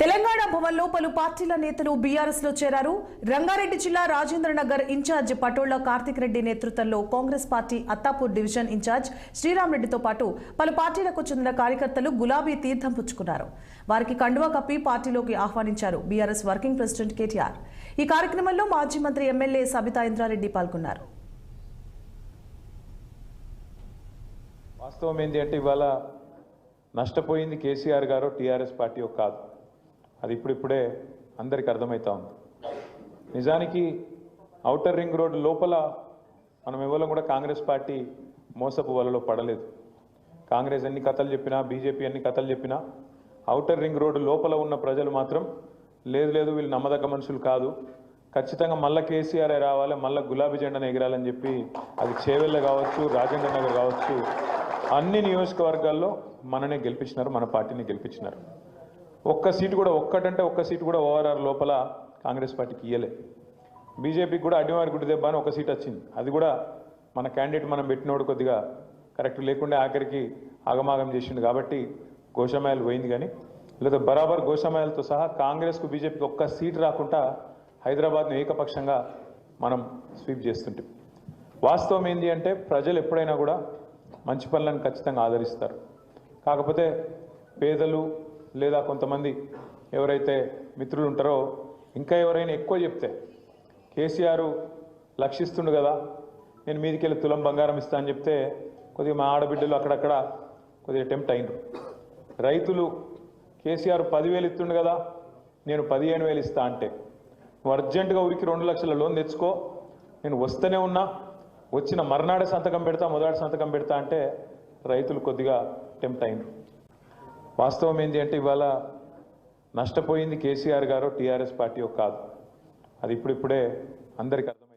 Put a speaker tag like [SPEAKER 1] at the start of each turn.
[SPEAKER 1] తెలంగాణ భవన్లో పలు పార్టీల నేతలు బీఆర్ఎస్ లో చేరారు. రంగారెడ్డి జిల్లా రాజేంద్రనగర్ ఇన్ఛార్జ్ పటోళ్ల కార్తిక్ రెడ్డి నేతృత్వంలో Congress party Attapur division incharge Sriram రెడ్డితో పాటు పలు పార్టీలకు చెందిన కార్యకర్తలు గులాబీ తీర్థం పుచ్చుకున్నారు. వారికి కండువా కప్పి పార్టీలోకి ఆహ్వానించారు బీఆర్ఎస్ వర్కింగ్ ప్రెసిడెంట్ కేటీఆర్. ఈ కార్యక్రమంలో మాజీ మంత్రి ఎమ్మెల్యే సబితా ఇంద్రారెడ్డి పాల్గొన్నారు.
[SPEAKER 2] వాస్తవం ఏంటి అంటే ఇవాళ నష్టపోయింది కేసీఆర్ గారు టీఆర్ఎస్ పార్టీ కాదు. అది ఇప్పుడిప్పుడే అందరికీ అర్థమవుతా ఉంది. నిజానికి ఔటర్ రింగ్ రోడ్ లోపల మనం ఎవరు కూడా కాంగ్రెస్ పార్టీ మోసపు వలలో పడలేదు. కాంగ్రెస్ ఎన్ని కథలు చెప్పినా, బీజేపీ ఎన్ని కథలు చెప్పినా ఔటర్ రింగ్ రోడ్ లోపల ఉన్న ప్రజలు మాత్రం లేదు వీళ్ళు నమ్మదగ్గ మనుషులు కాదు, ఖచ్చితంగా మళ్ళీ కేసీఆర్ రావాలి, మళ్ళీ గులాబీ జెండాను ఎగిరాలని చెప్పి అది చేవెళ్ళ కావచ్చు, రాజేంద్ర నగర్ కావచ్చు, అన్ని నియోజకవర్గాల్లో మననే గెలిపించినారు, మన పార్టీని గెలిపించినారు. ఒక్క సీటు కూడా ఓఆర్ఆర్ లోపల కాంగ్రెస్ పార్టీకి ఇయ్యలే. బీజేపీకి కూడా అడ్డివారి గుడి దెబ్బ అని ఒక సీట్ వచ్చింది. అది కూడా మన క్యాండిడేట్ మనం పెట్టినోడు కొద్దిగా కరెక్ట్ లేకుండా ఆఖరికి ఆగమాగం చేసిండు కాబట్టి గోషామాయలు పోయింది. కానీ లేదా బరాబర్ గోషామాయలతో సహా కాంగ్రెస్కు బీజేపీకి ఒక్క సీటు రాకుండా హైదరాబాద్ను ఏకపక్షంగా మనం స్వీప్ చేస్తుంటాం. వాస్తవం ఏంటి అంటే ప్రజలు ఎప్పుడైనా కూడా మంచి పనులను ఖచ్చితంగా ఆదరిస్తారు. కాకపోతే పేదలు లేదా కొంతమంది ఎవరైతే మిత్రులు ఉంటారో ఇంకా ఎవరైనా ఎక్కువ చెప్తే కేసీఆర్ లక్షిస్తుండు కదా, నేను మీదికి వెళ్ళి తులం బంగారం ఇస్తా అని చెప్తే కొద్దిగా మా ఆడబిడ్డలు అక్కడక్కడ కొద్దిగా టెంప్ట్ అయినరు. రైతులు కేసీఆర్ 10,000 ఇస్తుండు కదా, నేను 15,000 ఇస్తా అంటే నువ్వు అర్జెంటుగా ఊరికి 2 లక్షల లోన్ తెచ్చుకో, నేను వస్తూనే ఉన్నా, వచ్చిన మర్నాడే సంతకం పెడతా, మొదటి సంతకం పెడతా అంటే రైతులు కొద్దిగా టెంప్ట్ అయినరు. వాస్తవం ఏంటి అంటే ఇవాళ నష్టపోయింది కేసీఆర్ గారు టీఆర్ఎస్ పార్టీ కాదు. అది ఇప్పుడిప్పుడే అందరికీ అర్థం